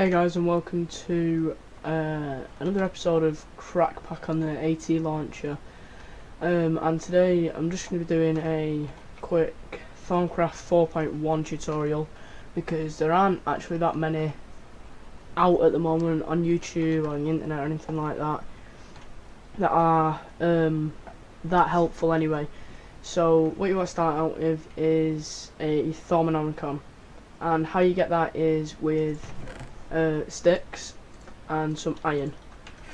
Hey guys, and welcome to another episode of Crack Pack on the AT launcher. And today I'm just going to be doing a quick Thaumcraft 4.1 tutorial because there aren't actually that many out at the moment on YouTube or on the internet or anything like that that are that helpful anyway. So what you want to start out with is a Pharmanomicon, and how you get that is with sticks and some iron.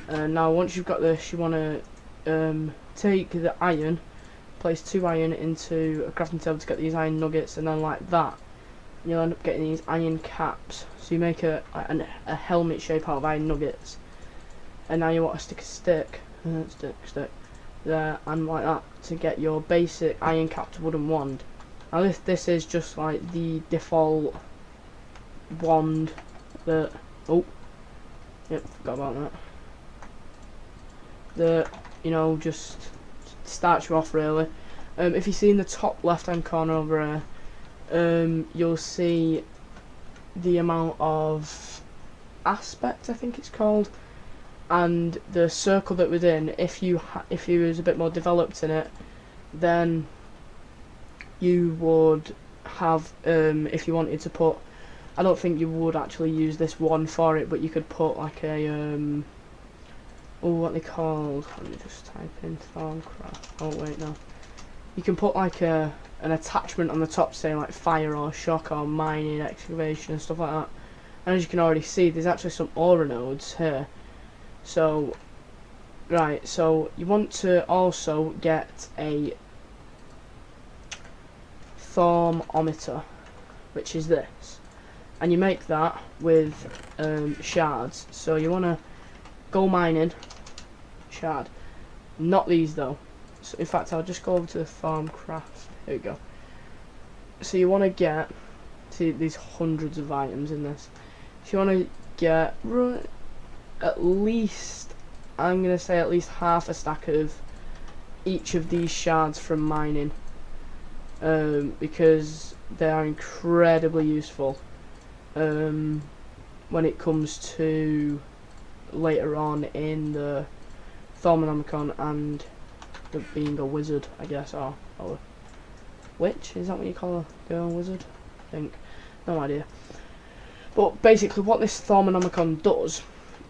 Now once you've got this, you want to take the iron, place 2 iron into a crafting table to get these iron nuggets, and then like that you'll end up getting these iron caps. So you make a helmet shape out of iron nuggets, and now you want to stick a stick there and like that to get your basic iron capped wooden wand. Now this is just like the default wand that, forgot about that, that, you know, just starts you off really. If you see in the top left hand corner over here, you'll see the amount of aspect, I think it's called, and the circle that was in. If you was a bit more developed in it, then you would have, if you wanted to put, I don't think you would actually use this one for it, but you could put like a what they called, let me just type in Thaumcraft. Oh wait, no, you can put like an attachment on the top saying like fire or shock or mining, excavation and stuff like that. And as you can already see, there's actually some aura nodes here. So right, so you want to also get a thermometer, which is this, and you make that with shards. So you want to go mining shard, not these though. So in fact, I'll just go over to the Thaumcraft. Here we go. So you want to get, see, these hundreds of items in this. So you want to get at least, I'm gonna say at least half a stack of each of these shards from mining, because they are incredibly useful when it comes to later on in the Pharmanomicon and being a wizard, I guess, or a witch, is that what you call a girl wizard? I think, no idea. But basically what this Pharmanomicon does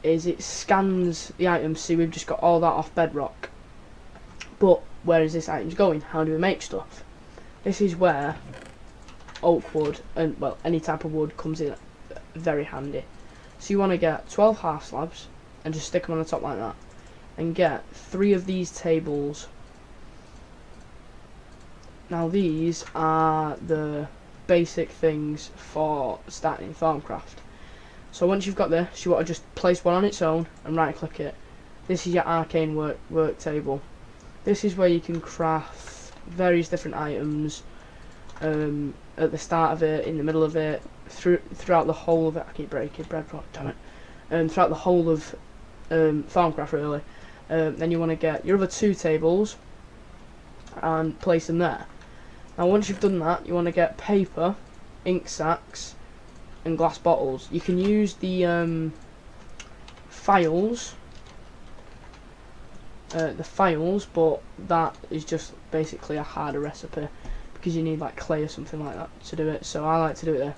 is it scans the items. See, we've just got all that off bedrock, but where is this item going? How do we make stuff? This is where oak wood, and well, any type of wood, comes in very handy. So you want to get 12 half slabs and just stick them on the top like that, and get 3 of these tables. Now these are the basic things for starting Thaumcraft. So once you've got this, you want to just place one on its own and right click it. This is your arcane work table. This is where you can craft various different items at the start of it, in the middle of it, throughout the whole of it. I keep breaking breadboard, damn it. Throughout the whole of Thaumcraft really. Then you want to get your other 2 tables and place them there. Now once you've done that, you want to get paper, ink sacks and glass bottles. You can use the files, but that is just basically a harder recipe because you need like clay or something like that to do it. So I like to do it this,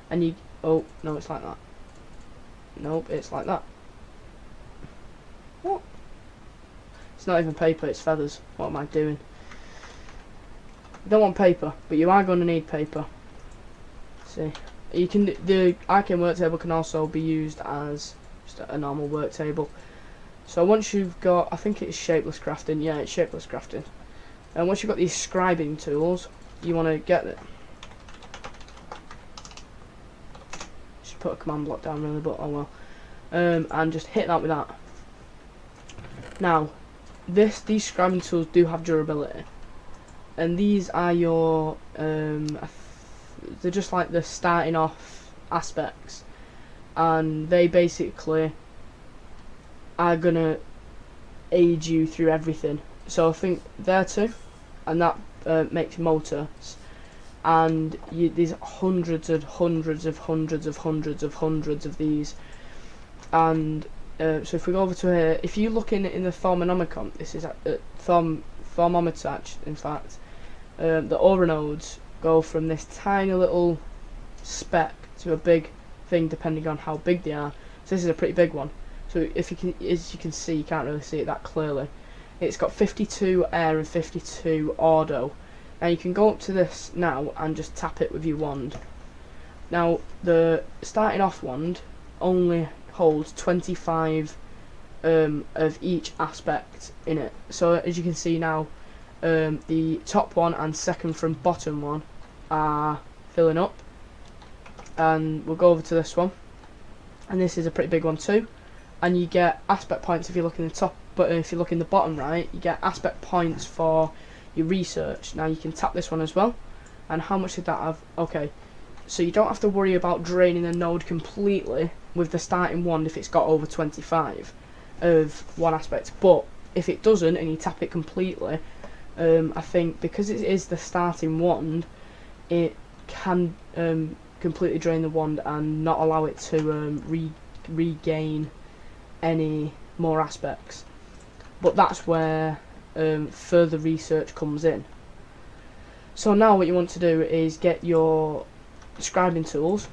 and you, oh no, it's like that. Nope, it's like that. What? It's not even paper, it's feathers. What am I doing? You don't want paper, but you are going to need paper. See, you can, the arcane work table can also be used as just a normal work table. So once you've got, I think it's shapeless crafting, yeah, it's shapeless crafting. And once you've got these scribing tools, you want to get it. Should put a command block down really, but oh well. And just hit that with that. Now, these scribing tools do have durability, and these are your they're just like the starting off aspects, and they basically are gonna aid you through everything. So I think there too, and that makes motors. and there's hundreds of these. And so if we go over to here, if you look in the Pharmanomicon, this is thermometer, in fact, the aura nodes go from this tiny little speck to a big thing depending on how big they are. So this is a pretty big one. So if you can, as you can see, you can't really see it that clearly. It's got 52 air and 52 auto. Now you can go up to this now and just tap it with your wand. Now the starting off wand only holds 25 of each aspect in it. So as you can see now, the top one and second from bottom one are filling up, and we'll go over to this one, and this is a pretty big one too. And you get aspect points if you look in the top, but if you look in the bottom right, you get aspect points for your research. Now you can tap this one as well, and how much did that have? Okay, so you don't have to worry about draining the node completely with the starting wand if it's got over 25 of one aspect, but if it doesn't and you tap it completely, I think because it is the starting wand, it can completely drain the wand and not allow it to regain any more aspects. But that's where further research comes in. So now what you want to do is get your scribing tools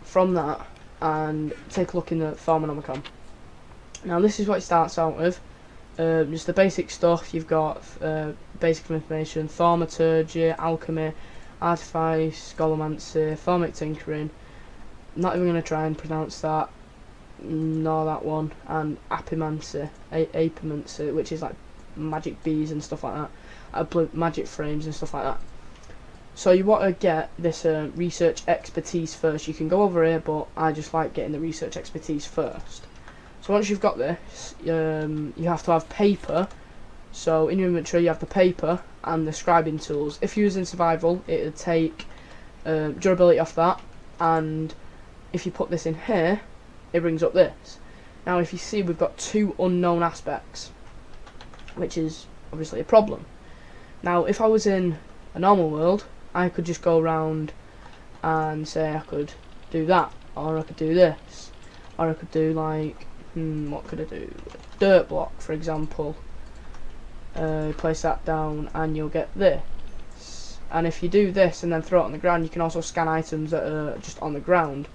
from that and take a look in the Pharmanomicon. Now this is what it starts out with. Just the basic stuff. You've got basic information: thaumaturgy, alchemy, artifice, scolomancy, thaumic tinkering. I'm not even going to try and pronounce that, nor that one, and apimancy, apimancy, which is like magic bees and stuff like that, magic frames and stuff like that. So you want to get this research expertise first. You can go over here, but I just like getting the research expertise first. So once you've got this, you have to have paper. So in your inventory you have the paper and the scribing tools. If you're using survival, it would take durability off that, and if you put this in here, it brings up this. Now if you see, we've got 2 unknown aspects, which is obviously a problem. Now if I was in a normal world, I could just go around and say I could do that, or I could do this, or I could do like, what could I do? A dirt block, for example. Place that down and you'll get this. And if you do this and then throw it on the ground, you can also scan items that are just on the ground.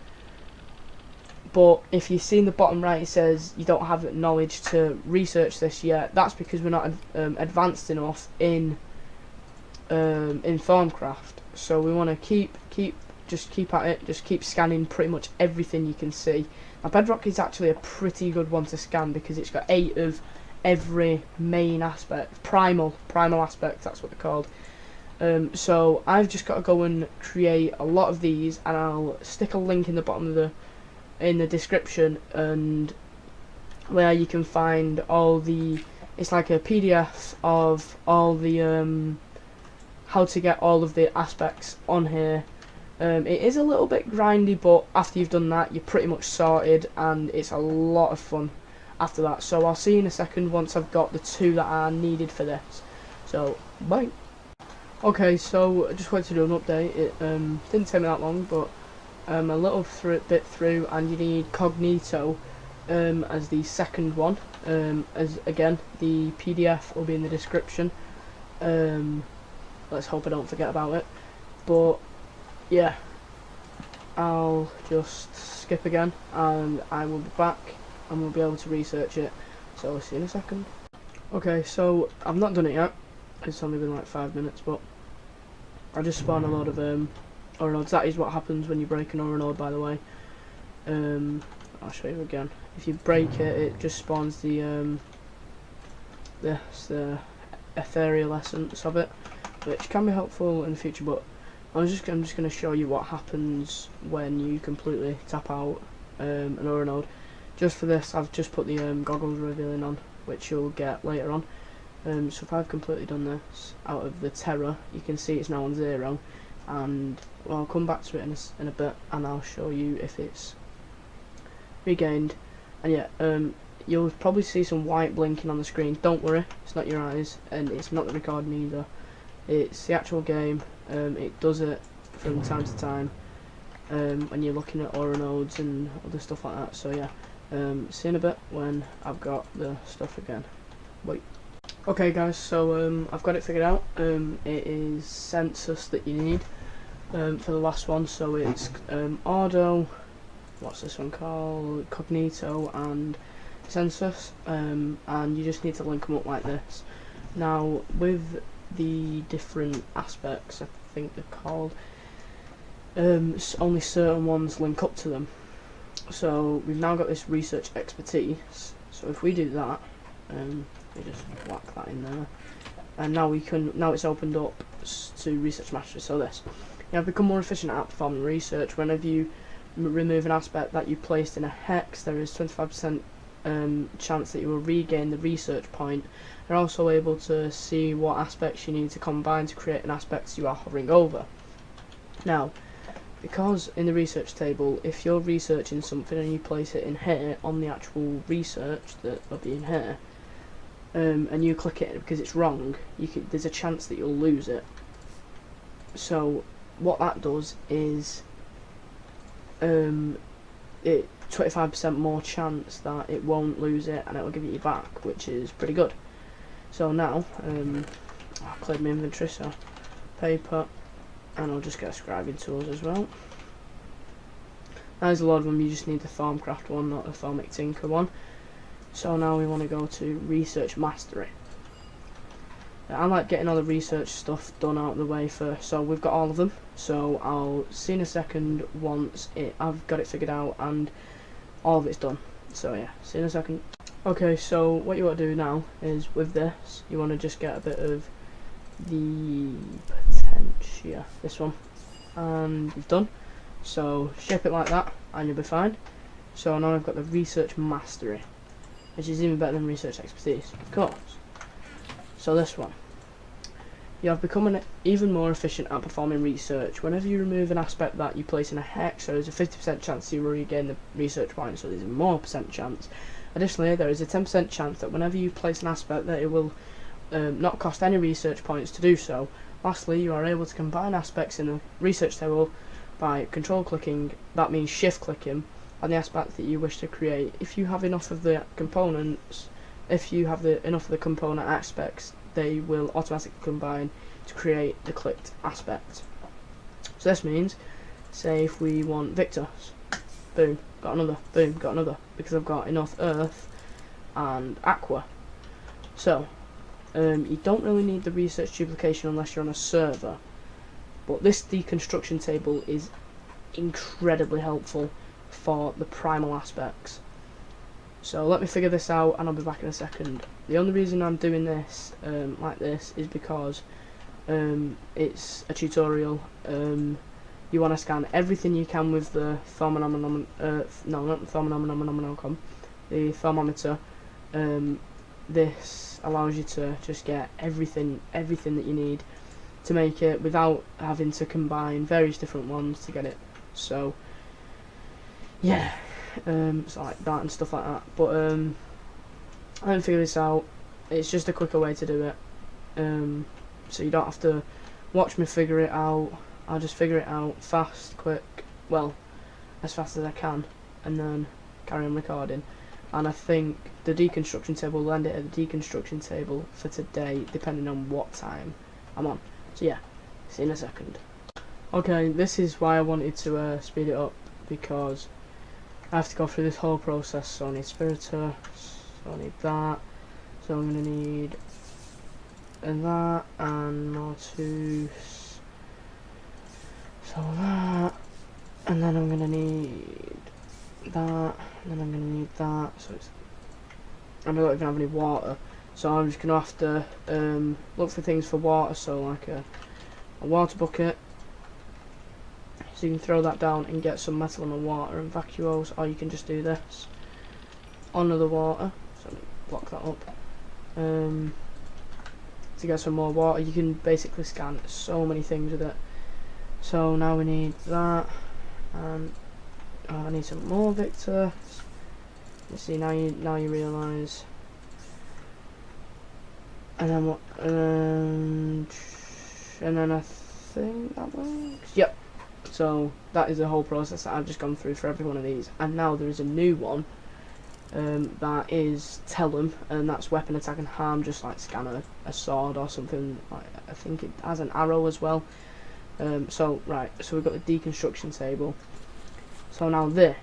But if you see in the bottom right, it says you don't have knowledge to research this yet. That's because we're not advanced enough in Thaumcraft. So we want to keep at it. Just keep scanning pretty much everything you can see. Now bedrock is actually a pretty good one to scan because it's got 8 of every main aspect, primal aspect. That's what they're called. So I've just got to go and create a lot of these, and I'll stick a link in the bottom of the description, and where you can find all the, it's like a PDF of all the how to get all of the aspects on here. It is a little bit grindy, but after you've done that, you're pretty much sorted, and it's a lot of fun after that. So I'll see you in a second once I've got the 2 that are needed for this. So bye. Okay, so I just wanted to do an update. It didn't take me that long, but a little bit through, and you need Cognito as the second one. As again, the PDF will be in the description. Let's hope I don't forget about it. But yeah, I'll just skip again, and I will be back, and we'll be able to research it. So I'll see you in a second. Okay, so I've not done it yet. It's only been like 5 minutes, but I just spawned a load of aura nodes. That is what happens when you break an aura node, by the way. I'll show you again. If you break it, it just spawns the ethereal essence of it, which can be helpful in the future. But I'm just going to show you what happens when you completely tap out an aura node. Just for this, I've just put the goggles revealing on, which you'll get later on. So if I've completely done this out of the terror, you can see it's now on 0, and well, I'll come back to it in a bit, and I'll show you if it's regained. And yeah, you'll probably see some white blinking on the screen. Don't worry, it's not your eyes, and it's not the recording either. It's the actual game. It does it from time to time when you're looking at aura nodes and other stuff like that. So yeah, see you in a bit when I've got the stuff again. Wait. Okay guys, so I've got it figured out. It is census that you need for the last one. So it's Ordo, what's this one called? Cognito and census, and you just need to link them up like this. Now with the different aspects, I think they're called, only certain ones link up to them. So we've now got this research expertise. So if we do that, we just whack that in there, and now we can. Now it's opened up to research mastery. So this, you have become more efficient at performing research. Whenever you remove an aspect that you placed in a hex, there is 25% chance that you will regain the research point. You're also able to see what aspects you need to combine to create an aspect you are hovering over. Now, because in the research table, if you're researching something and you place it in here on the actual research that will be in here, and you click it because it's wrong, there's a chance that you'll lose it. So what that does is it 25% more chance that it won't lose it, and it will give it you back, which is pretty good. So now I've cleared my inventory, so paper, and I'll just get scribing tools as well. There's a lot of them. You just need the Thaumcraft one, not the Thalmic Tinker one. So now we want to go to research mastery. I like getting all the research stuff done out of the way first. So we've got all of them, so I'll see in a second once I've got it figured out and all of it's done. So yeah, see in a second. Okay, so what you want to do now is with this, you want to just get a bit of the potentia, this one, and you've done. So shape it like that and you'll be fine. So now I've got the research mastery, which is even better than research expertise, of course. So this one, you have become even more efficient at performing research. Whenever you remove an aspect that you place in a hex, there is a 50% chance you will regain the research point, so there's a more percent chance. Additionally, there is a 10% chance that whenever you place an aspect that it will not cost any research points to do so. Lastly, you are able to combine aspects in the research table by control clicking, that means shift clicking, on the aspect that you wish to create. If you have enough of the components, enough of the component aspects, they will automatically combine to create the clicked aspect. So this means, say if we want Victus, boom, got another, boom, got another, because I've got enough earth and aqua. So you don't really need the research duplication unless you're on a server, but this deconstruction table is incredibly helpful for the primal aspects. So let me figure this out and I'll be back in a second. The only reason I'm doing this like this is because it's a tutorial. You want to scan everything you can with the Pharmanomicon, no, not the Pharmanomicon, the thermometer. This allows you to just get everything that you need to make it without having to combine various different ones to get it. So yeah, so like that and stuff like that. But I haven't figured this out. It's just a quicker way to do it. So you don't have to watch me figure it out. I'll just figure it out fast, quick, well, as fast as I can, and then carry on recording. And I think the deconstruction table will end it at the deconstruction table for today, depending on what time I'm on. So yeah, see you in a second. Okay, this is why I wanted to speed it up, because I have to go through this whole process. So I need Spiritus, so I need that, so I'm going to need that, and Mortus, so that, and then I'm going to need that, and then I'm going to need that, so it's, and I don't even have any water, so I'm just going to have to look for things for water, so like a water bucket, so you can throw that down and get some metal in the water and vacuos, or you can just do this onto the water, so let me block that up. To get some more water, you can basically scan so many things with it. So now we need that, and I need some more Victor. You see, now you realise. And then what? and then I think that works. Yep. So that is the whole process that I've just gone through for every one of these, and now there is a new one that is tell them, and that's weapon, attack and harm, just like scan a sword or something. Like, I think it has an arrow as well. So we've got the deconstruction table. So now there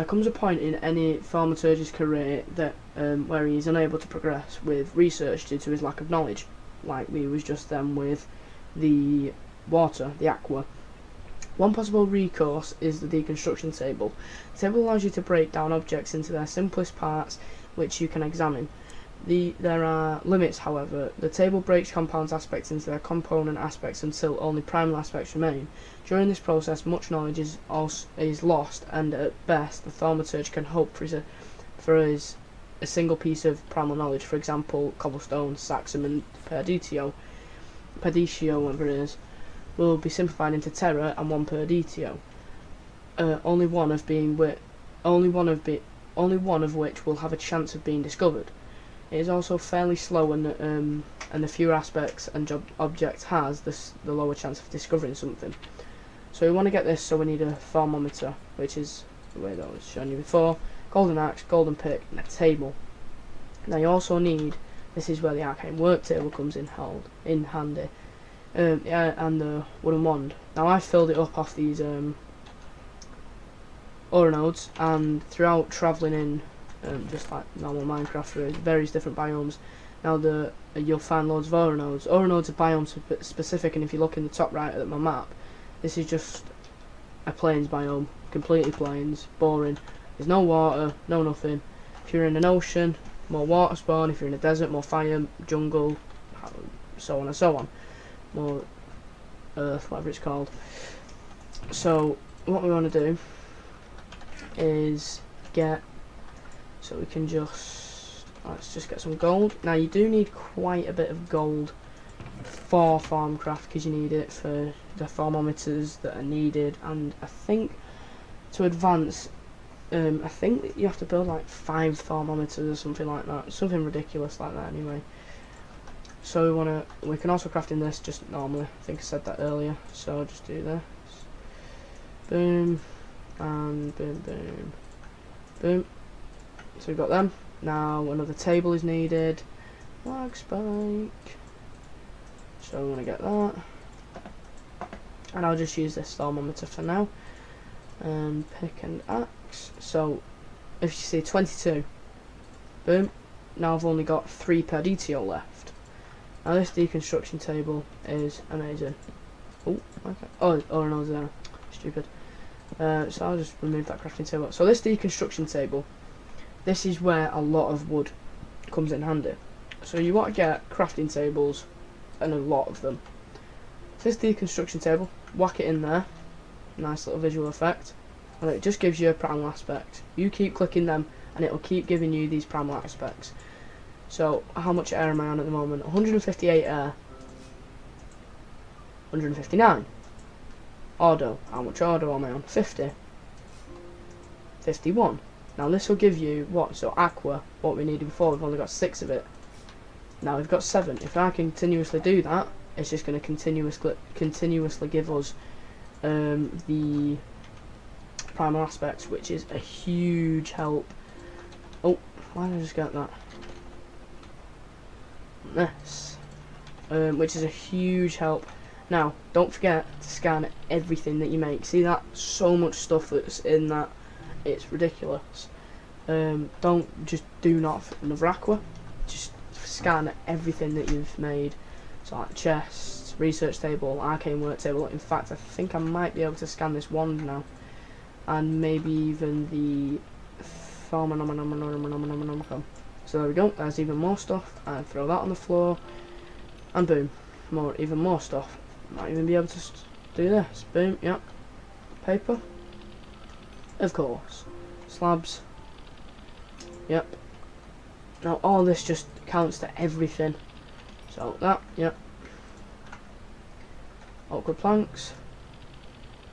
comes a point in any thaumaturge's career that where he is unable to progress with research due to his lack of knowledge, like we was just then with the water, the aqua. One possible recourse is the deconstruction table. The table allows you to break down objects into their simplest parts, which you can examine. There are limits, however. The table breaks compounds aspects into their component aspects until only primal aspects remain. During this process, much knowledge is lost, and at best, the thaumaturge can hope for a single piece of primal knowledge. For example, cobblestone, saxum, and perditio, whatever it is, will be simplified into terra and one perditio. Only one of which will have a chance of being discovered. It is also fairly slow, and the fewer aspects and objects has, the lower chance of discovering something. So we want to get this, so we need a thermometer, which is the way that I was showing you before, golden axe, golden pick, and a table. Now you also need, this is where the arcane work table comes in handy, and the wooden wand. Now I filled it up off these ore nodes, and throughout travelling in just like normal Minecraft through various different biomes. Now you'll find loads of ore nodes. Ore nodes are biome specific, and if you look in the top right at my map, this is just a plains biome, completely plains, boring. There's no water, no nothing. If you're in an ocean, more water spawn. If you're in a desert, more fire, jungle, so on and so on. More earth, whatever it's called. So what we want to do is so we can let's just get some gold. Now you do need quite a bit of gold for Thaumcraft, because you need it for the thermometers that are needed, and I think to advance, I think that you have to build like 5 thermometers or something like that, something ridiculous like that anyway. So we can also craft in this just normally. I think I said that earlier, so I'll just do this. Boom, and boom, boom, boom. So we've got them. Now another table is needed. Lag spike. So we want to get that. And I'll just use this thermometer for now. Pick and axe. So if you see 22, boom. Now I've only got 3 perditio left. Now this deconstruction table is amazing. Oh, okay. Oh no, there. Stupid. So I'll just remove that crafting table. So this deconstruction table, this is where a lot of wood comes in handy. So you want to get crafting tables, and a lot of them. So this deconstruction table, whack it in there, nice little visual effect, and it just gives you a primal aspect. You keep clicking them, and it will keep giving you these primal aspects. So how much air am I on at the moment? 158 air. 159. Ordo. How much ordo am I on? 50. 51. Now this will give you what? So aqua, what we needed before, we've only got 6 of it. Now we've got 7. If I continuously do that, it's just going to continuously give us the primal aspects, which is a huge help. Oh, why did I just get that? This, which is a huge help. Now, don't forget to scan everything that you make. See that? So much stuff that's in that. It's ridiculous. Do not another aqua. Just scan everything that you've made. So like chests, research table, arcane work table. In fact, I think I might be able to scan this wand now, and maybe even the Pharmanomicon. So there we go. There's even more stuff. And throw that on the floor, and boom, even more stuff. Might even be able to do this. Boom. Yep. Paper. Of course. Slabs. Yep. Now all this just counts to everything. So that. Yep. Awkward planks.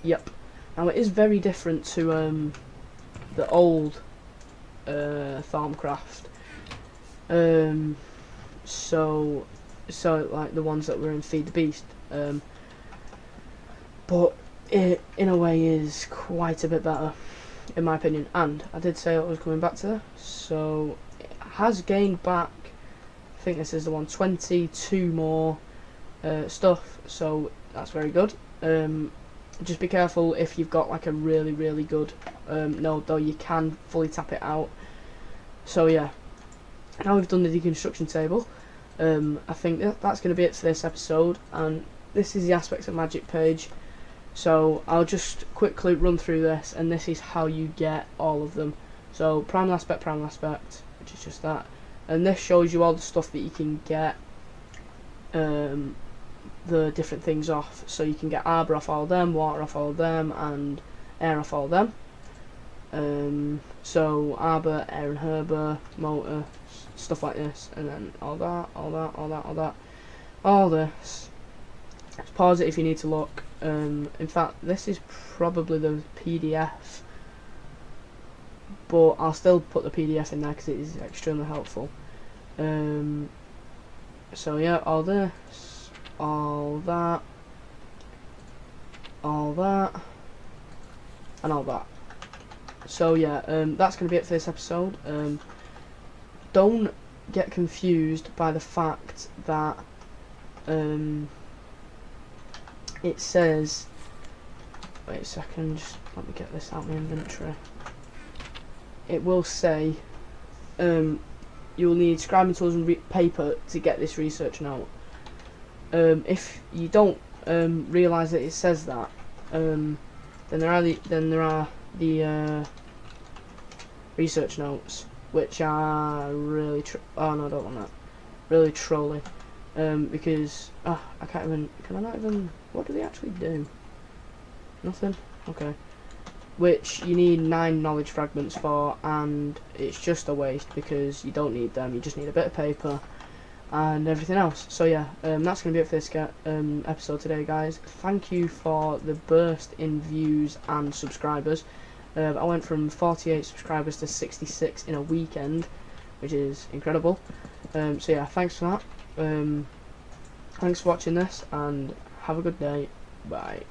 Yep. Now it is very different to the old Thaumcraft. So like the ones that were in Feed the Beast. but it in a way is quite a bit better in my opinion. And I did say I was coming back to this, so it has gained back, I think this is the 122 more stuff, so that's very good. Just be careful if you've got like a really good node, though. You can fully tap it out. So yeah, now we've done the deconstruction table. I think that's going to be it for this episode, and this is the aspects of magic page. So I'll just quickly run through this, and this is how you get all of them. So primal aspect, which is just that, and this shows you all the stuff that you can get the different things off. So you can get arbor off all of them, water off all of them, and air off all of them. So arbor, air and herber, motor, stuff like this, and then all this. Just pause it if you need to look. In fact, this is probably the PDF, but I'll still put the PDF in there because it is extremely helpful. So yeah, all this, all that, and all that. So yeah, that's going to be it for this episode. Don't get confused by the fact that it says, wait a second, just let me get this out of my inventory. It will say you'll need scribing tools and paper to get this research note. If you don't realise that it says that, then there are the research notes, which are really oh no, I don't want that. Really trolly. Because I can't even. Can I not even? What do they actually do? Nothing. Okay. Which you need 9 knowledge fragments for, and it's just a waste because you don't need them. You just need a bit of paper and everything else. So yeah, that's gonna be it for this episode today, guys. Thank you for the burst in views and subscribers. I went from 48 subscribers to 66 in a weekend, which is incredible. So yeah, thanks for that. Thanks for watching this, and have a good day. Bye.